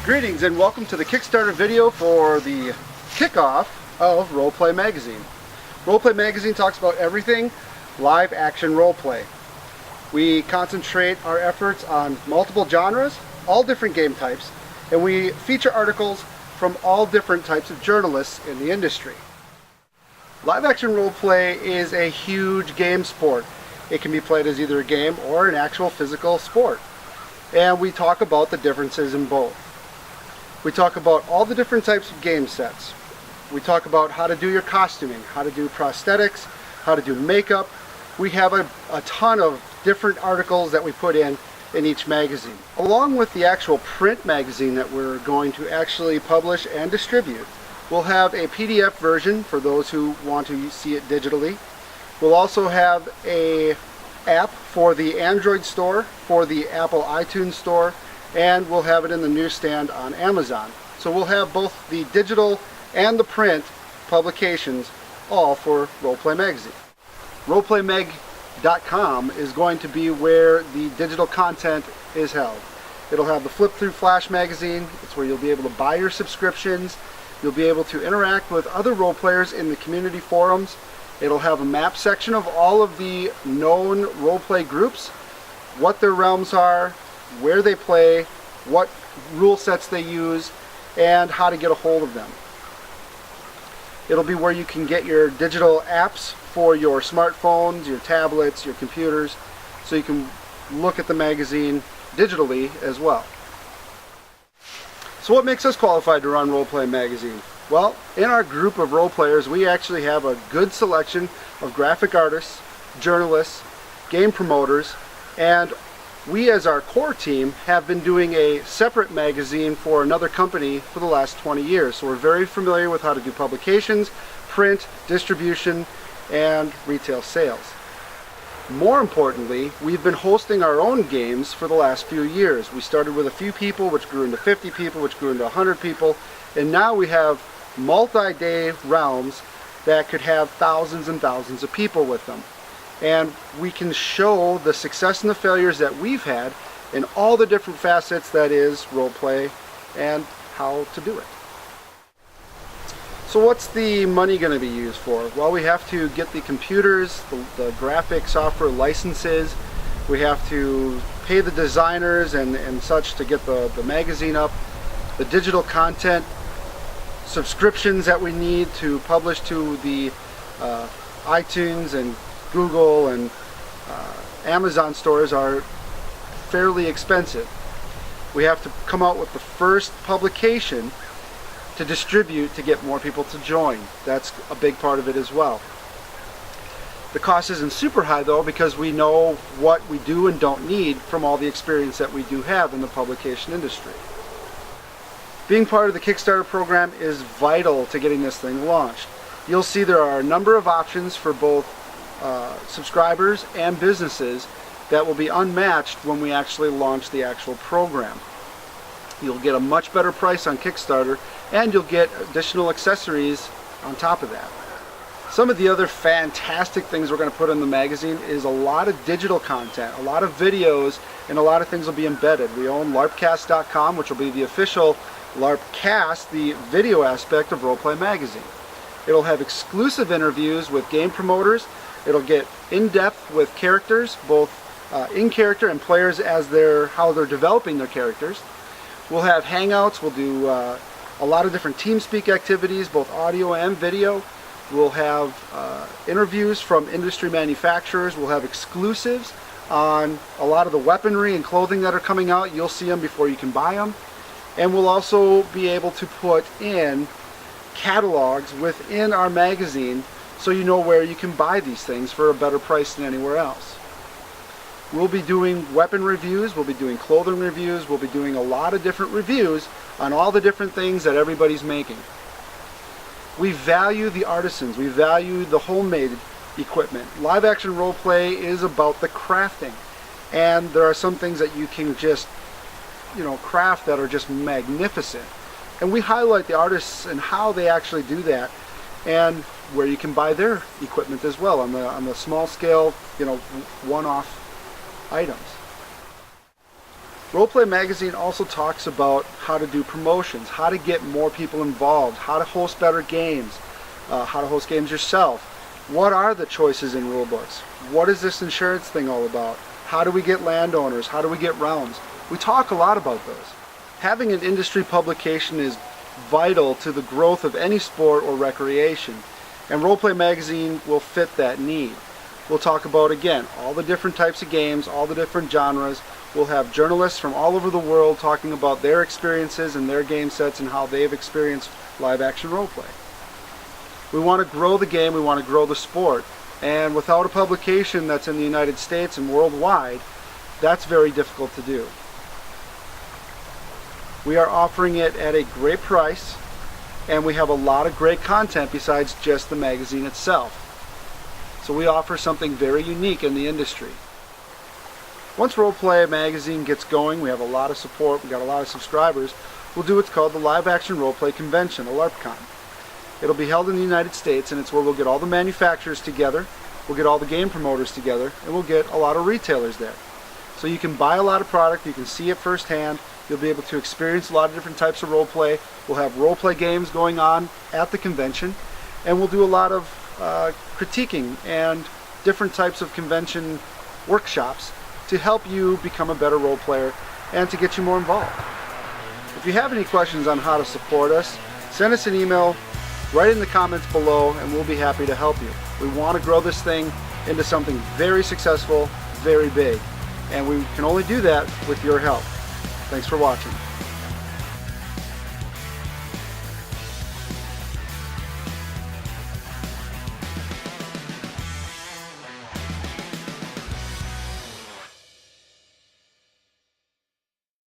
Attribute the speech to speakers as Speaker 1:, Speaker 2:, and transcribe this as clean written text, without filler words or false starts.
Speaker 1: Greetings and welcome to the Kickstarter video for the kickoff of Roleplay Magazine. Roleplay Magazine talks about everything live action roleplay. We concentrate our efforts on multiple genres, all different game types, and we feature articles from all different types of journalists in the industry. Live action roleplay is a huge game sport. It can be played as either a game or an actual physical sport. And we talk about the differences in both. We talk about all the different types of game sets. We talk about how to do your costuming, how to do prosthetics, how to do makeup. We have a ton of different articles that we put in each magazine. Along with the actual print magazine that we're going to actually publish and distribute, we'll have a PDF version for those who want to see it digitally. We'll also have an app for the Android store, for the Apple iTunes store, and we'll have it in the newsstand on Amazon. So we'll have both the digital and the print publications all for Roleplay Magazine. RoleplayMag.com is going to be where the digital content is held. It'll have the flip-through flash magazine. It's where you'll be able to buy your subscriptions. You'll be able to interact with other role players in the community forums. It'll have a map section of all of the known roleplay groups, what their realms are, where they play, what rule sets they use, and how to get a hold of them. It'll be where you can get your digital apps for your smartphones, your tablets, your computers, so you can look at the magazine digitally as well. So what makes us qualified to run Roleplay Magazine? Well, in our group of role players, we actually have a good selection of graphic artists, journalists, game promoters, and we as our core team have been doing a separate magazine for another company for the last 20 years. So we're very familiar with how to do publications, print, distribution, and retail sales. More importantly, we've been hosting our own games for the last few years. We started with a few people, which grew into 50 people, which grew into 100 people, and now we have multi-day realms that could have thousands and thousands of people with them. And we can show the success and the failures that we've had in all the different facets that is roleplay and how to do it. So what's the money going to be used for? Well, we have to get the computers, the graphic software licenses. We have to pay the designers and such to get the magazine up. The digital content subscriptions that we need to publish to the iTunes and Google and Amazon stores are fairly expensive. We have to come out with the first publication to distribute to get more people to join. That's a big part of it as well. The cost isn't super high though, because we know what we do and don't need from all the experience that we do have in the publication industry. Being part of the Kickstarter program is vital to getting this thing launched. You'll see there are a number of options for both subscribers and businesses that will be unmatched when we actually launch the actual program. You'll get a much better price on Kickstarter, and you'll get additional accessories on top of that. Some of the other fantastic things we're going to put in the magazine is a lot of digital content, a lot of videos, and a lot of things will be embedded. We own larpcast.com, which will be the official LARPcast, the video aspect of Roleplay Magazine. It'll have exclusive interviews with game promoters. It'll get in-depth with characters, both in character and players as how they're developing their characters. We'll have hangouts. We'll do a lot of different TeamSpeak activities, both audio and video. We'll have interviews from industry manufacturers. We'll have exclusives on a lot of the weaponry and clothing that are coming out. You'll see them before you can buy them. And we'll also be able to put in catalogs within our magazine so you know where you can buy these things for a better price than anywhere else. We'll be doing weapon reviews, we'll be doing clothing reviews, we'll be doing a lot of different reviews on all the different things that everybody's making. We value the artisans, we value the homemade equipment. Live action role play is about the crafting, and there are some things that you can just craft that are just magnificent. And we highlight the artists and how they actually do that, and where you can buy their equipment as well on the small scale, one-off items. Roleplay Magazine also talks about how to do promotions, how to get more people involved, how to host better games, how to host games yourself. What are the choices in rulebooks? What is this insurance thing all about? How do we get landowners? How do we get rounds? We talk a lot about those. Having an industry publication is vital to the growth of any sport or recreation, and Roleplay Magazine will fit that need. We'll talk about, again, all the different types of games, all the different genres. We'll have journalists from all over the world talking about their experiences and their game sets and how they've experienced live action roleplay. We want to grow the game, we want to grow the sport, and without a publication that's in the United States and worldwide, that's very difficult to do. We are offering it at a great price, and we have a lot of great content besides just the magazine itself. So we offer something very unique in the industry. Once Roleplay Magazine gets going, we have a lot of support, we got a lot of subscribers, we'll do what's called the Live Action Roleplay Convention, a LARPCon. It'll be held in the United States, and it's where we'll get all the manufacturers together, we'll get all the game promoters together, and we'll get a lot of retailers there. So you can buy a lot of product, you can see it firsthand, you'll be able to experience a lot of different types of roleplay. We'll have roleplay games going on at the convention, and we'll do a lot of critiquing and different types of convention workshops to help you become a better role player and to get you more involved. If you have any questions on how to support us, send us an email, write in the comments below, and we'll be happy to help you. We want to grow this thing into something very successful, very big, and we can only do that with your help. Thanks for watching.